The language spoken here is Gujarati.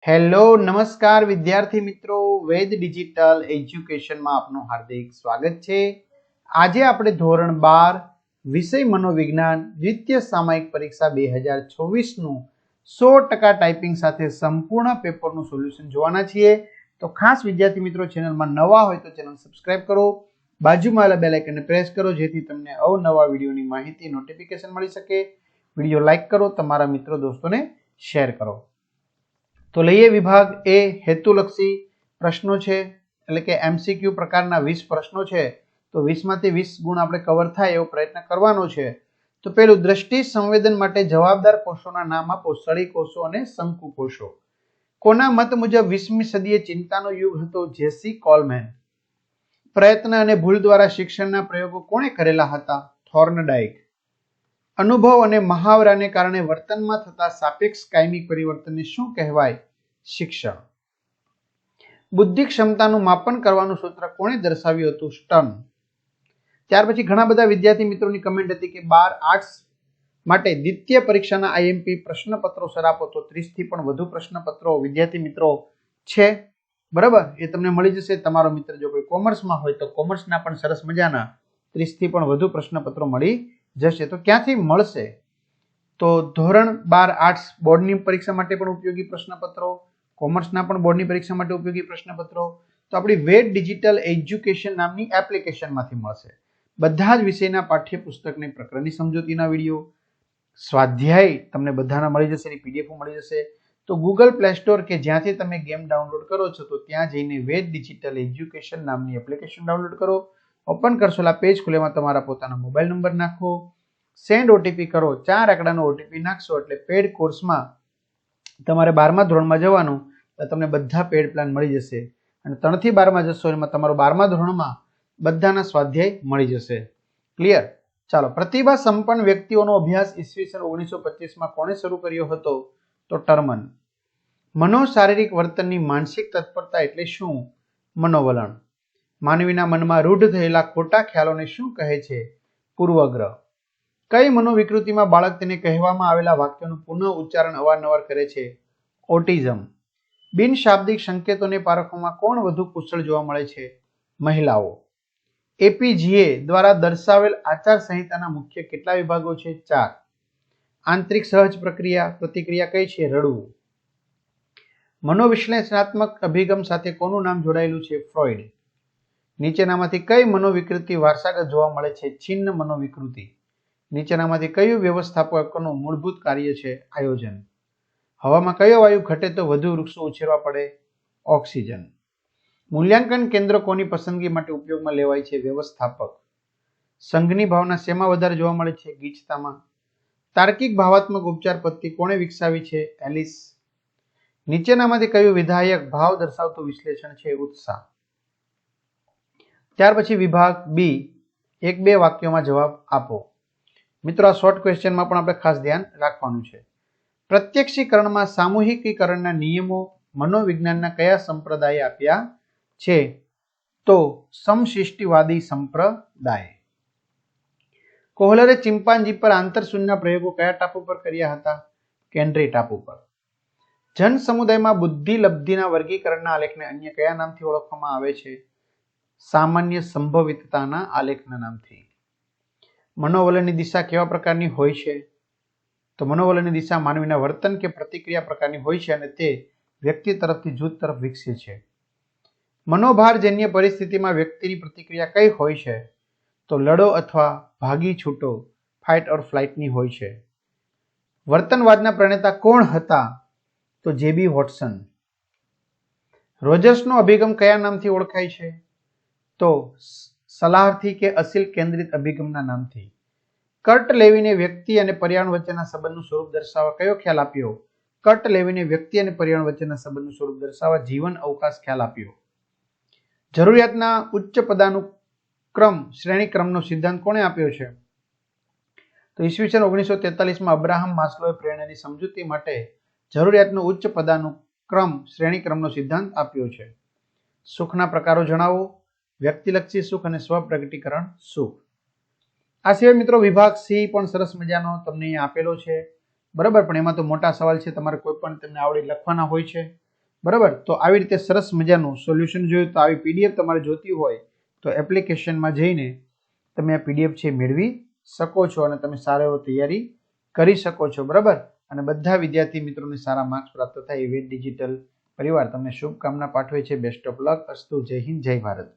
હેલો નમસ્કાર વિદ્યાર્થી મિત્રો, વેદ ડિજિટલ એજ્યુકેશનમાં આપનું હાર્દિક સ્વાગત છે। આજે આપણે ધોરણ 12 વિષય મનોવિજ્ઞાન દ્વિતીય સામયિક પરીક્ષા 2024 નું 100% ટાઈપિંગ સાથે સંપૂર્ણ પેપરનું સોલ્યુશન જોવાના છીએ। તો ખાસ વિદ્યાર્થી મિત્રો, ચેનલમાં નવા હોય તો ચેનલ સબસ્ક્રાઇબ કરો, બાજુમાં આવેલા બેલ આઇકનને પ્રેસ કરો જેથી તમને અવનવા વિડીયોની માહિતી નોટિફિકેશન મળી શકે। વિડીયો લાઈક કરો, તમારા મિત્રો દોસ્તોને શેર કરો। તો લઈએ વિભાગ એ, હેતુલક્ષી પ્રશ્નો છે, એટલે કે એમસીક્યુ પ્રકારના 20 પ્રશ્નો છે। તો 20 માંથી 20 ગુણ આપણે કવર થાય એવો પ્રયત્ન કરવાનો છે। તો પેલું, દ્રષ્ટિ સંવેદન માટે જવાબદાર કોષોના નામ આપો। સળી કોષો અને શંકુ કોષો। કોના મત મુજબ 20મી સદીએ ચિંતાનો યુગ હતો? જેસી કોલમેન। પ્રયત્ન અને ભૂલ દ્વારા શિક્ષણના પ્રયોગો કોણે કરેલા હતા? થોર્નડાઇક। અનુભવ અને મહાવરાને કારણે વર્તનમાં થતા સાપેક્ષ કાયમી પરિવર્તનને શું કહેવાય? શિક્ષણ। બુદ્ધિ ક્ષમતાનું માપન કરવાનું સૂત્ર કોણે દર્શાવ્યું હતું? સ્ટર્ન। ત્યાર પછી ઘણા બધા વિદ્યાર્થી મિત્રોની કમેન્ટ હતી કે 12 આર્ટ્સ માટે દ્વિતીય પરીક્ષાના આઈએમપી પ્રશ્નપત્રો સર આપો। તો 30 થી પણ વધુ પ્રશ્નપત્રો વિદ્યાર્થી મિત્રો છે, બરાબર, એ તમને મળી જશે। તમારો મિત્ર જો કોઈ કોમર્સમાં હોય તો કોમર્સના પણ સરસ મજાના 30 થી પણ વધુ પ્રશ્નપત્રો મળી જશે। તો ક્યાંથી મળશે? તો ધોરણ 12 આર્ટ્સ બોર્ડની પરીક્ષા માટે પણ ઉપયોગી પ્રશ્નપત્રો, કોમર્સના પણ બોર્ડની પરીક્ષા માટે ઉપયોગી પ્રશ્નપત્રો તો આપણી વેદ ડિજિટલ એજ્યુકેશન નામની એપ્લિકેશનમાંથી મળશે। બધા જ વિષયના પાઠ્યપુસ્તકની પ્રકરણની સમજૂતીના વિડીયો, સ્વાધ્યાય તમને બધાના મળી જશે, એની પીડીએફ મળી જશે। તો ગૂગલ પ્લે સ્ટોર કે જ્યાંથી તમે ગેમ ડાઉનલોડ કરો છો તો ત્યાં જઈને વેદ ડિજિટલ એજ્યુકેશન નામની એપ્લિકેશન ડાઉનલોડ કરો। ઓપન કરશો, આ પેજ ખુલેમાં તમારા પોતાના મોબાઈલ નંબર નાખો, સેન્ડ ઓટીપી કરો, 4 આંકડાનો ઓટીપી નાખશો એટલે પેડ કોર્સમાં તમારે 12મા ધોરણમાં જવાનું, તો તમને બધા પેડ પ્લાન મળી જશે અને 3 થી 12માં જશો એમાં તમારો 12મા ધોરણમાં બધાના સ્વાધ્યાય મળી જશે। ક્લિયર? ચાલો, પ્રતિભા સંપન્ન વ્યક્તિઓનો અભ્યાસ ઈસવીસન 1925માં કોણે શરૂ કર્યો હતો? તો ટર્મન। મનોશારીરિક વર્તનની માનસિક તત્પરતા એટલે શું? મનોવલણ। માનવીના મનમાં રૂઢ થયેલા ખોટા ખ્યાલોને શું કહે છે? પૂર્વગ્રહ। કઈ મનોવિકૃતિમાં બાળક તેને કહેવામાં આવેલા વાક્યોનું પુનઃ ઉચ્ચારણ અવારનવાર કરે છે? ઓટિઝમ। બિનશાબ્દિક સંકેતોને પારખવામાં કોણ વધુ કુશળ જોવા મળે છે? મહિલાઓ। એપીજીએ દ્વારા દર્શાવેલ આચાર સંહિતાના મુખ્ય કેટલા વિભાગો છે? 4। આંતરિક સહજ પ્રતિક્રિયા કઈ છે? રડવું। મનોવિશ્લેષણાત્મક અભિગમ સાથે કોનું નામ જોડાયેલું છે? ફ્રોઈડ। નીચેનામાંથી કઈ મનોવિકૃતિ વારસાગત જોવા મળે છે? છિન્ન મનોવિકૃતિ। નીચેનામાંથી કયું વ્યવસ્થાપકનું મૂળભૂત કાર્ય છે? આયોજન। હવામાં કયો વાયુ ઘટે તો વધુ વૃક્ષો ઉછેરવા પડે? ઓક્સિજન। મૂલ્યાંકન કેન્દ્ર કોની પસંદગી માટે ઉપયોગમાં લેવાય છે? વ્યવસ્થાપક। સંઘની ભાવના શેમાં વધારે જોવા મળે છે? ગીચતામાં। તાર્કિક ભાવાત્મક ઉપચાર પદ્ધતિ કોણે વિકસાવી છે? એલિસ। નીચેનામાંથી કયું વિધાયક ભાવ દર્શાવતું વિશ્લેષણ છે? ઉત્સાહ। ત્યાર પછી વિભાગ બી, 1-2 વાક્યોમાં જવાબ આપો। મિત્રો, આ શોર્ટ ક્વેશ્ચનમાં પણ આપણે ખાસ ધ્યાન રાખવાનું છે। પ્રત્યક્ષીકરણમાં સામૂહિકીકરણના નિયમો મનોવિજ્ઞાનના કયા સંપ્રદાયે આપ્યા છે? તો સમશિષ્ટિવાદી સંપ્રદાય। કોહલરે ચિમ્પાન્જી પર આંતરસૂઝના પ્રયોગો કયા ટાપુ પર કર્યા હતા? કેન્ટ્રી ટાપુ પર। જન સમુદાયમાં બુદ્ધિ લબ્ધિના વર્ગીકરણના આલેખને અન્ય કયા નામથી ઓળખવામાં આવે છે? સામાન્ય સંભવિતતાના આલેખના નામથી। મનોવલણની દિશા કેવા પ્રકારની હોય છે? તો મનોવલણની દિશા માનવીના વર્તન કે પ્રતિક્રિયા પ્રકારની હોય છે અને તે વ્યક્તિ તરફથી જૂથ તરફ વિકસે છે। મનોભારજન્ય પરિસ્થિતિમાં વ્યક્તિની પ્રતિક્રિયા કઈ હોય છે? તો લડો અથવા ભાગી છૂટો, ફાઇટ ઓર ફ્લાઇટની હોય છે। વર્તનવાદના પ્રણેતા કોણ હતા? તો જેબી વોટસન। રોજર્સનો અભિગમ કયા નામથી ઓળખાય છે? તો સલાહથી કે અસીલ કેન્દ્રિત અભિગમના નામથી। કર્ટ લેવિને વ્યક્તિ અને પર્યાવરણ વચ્ચેના સંબંધનું સ્વરૂપ દર્શાવવા કયો ખ્યાલ આપ્યો? કર્ટ લેવિને વ્યક્તિ અને પર્યાવરણ વચ્ચેના સંબંધનું સ્વરૂપ દર્શાવવા જીવન અવકાશ ખ્યાલ આપ્યો। જરૂરિયાતના ઉચ્ચ પદાનુક્રમ શ્રેણી ક્રમનો સિદ્ધાંત કોણે આપ્યો છે? તો ઈસવીસન 1943માં અબ્રાહમ માસ્લોએ પ્રેરણાની સમજૂતી માટે જરૂરિયાતનો ઉચ્ચ પદાનુક્રમ શ્રેણી ક્રમનો સિદ્ધાંત આપ્યો છે। સુખના પ્રકારો જણાવો। વ્યક્તિલક્ષી સુખ અને સ્વપ્રગટીકરણ સુખ। આ સિવાય મિત્રો વિભાગ સી પણ સરસ મજાનો તમને અહીંયા આપેલો છે, બરાબર, પણ એમાં તો મોટા સવાલ છે, તમારે કોઈ પણ તમને આવડી લખવાના હોય છે। બરાબર. તો આવી રીતે સરસ મજાનું સોલ્યુશન જોયું. તો આવી પીડીએફ તમારે જોતી હોય તો એપ્લિકેશનમાં જઈને તમે આ પીડીએફ છે મેળવી શકો છો અને તમે સારો એવો તૈયારી કરી શકો છો. બરાબર. અને બધા વિદ્યાર્થી મિત્રોને સારા માર્ક્સ પ્રાપ્ત થાય એ વેદ ડિજિટલ પરિવાર તમને શુભકામના પાઠવે છે. Best of luck. અસ્તુ. જય હિન્દ, જય ભારત.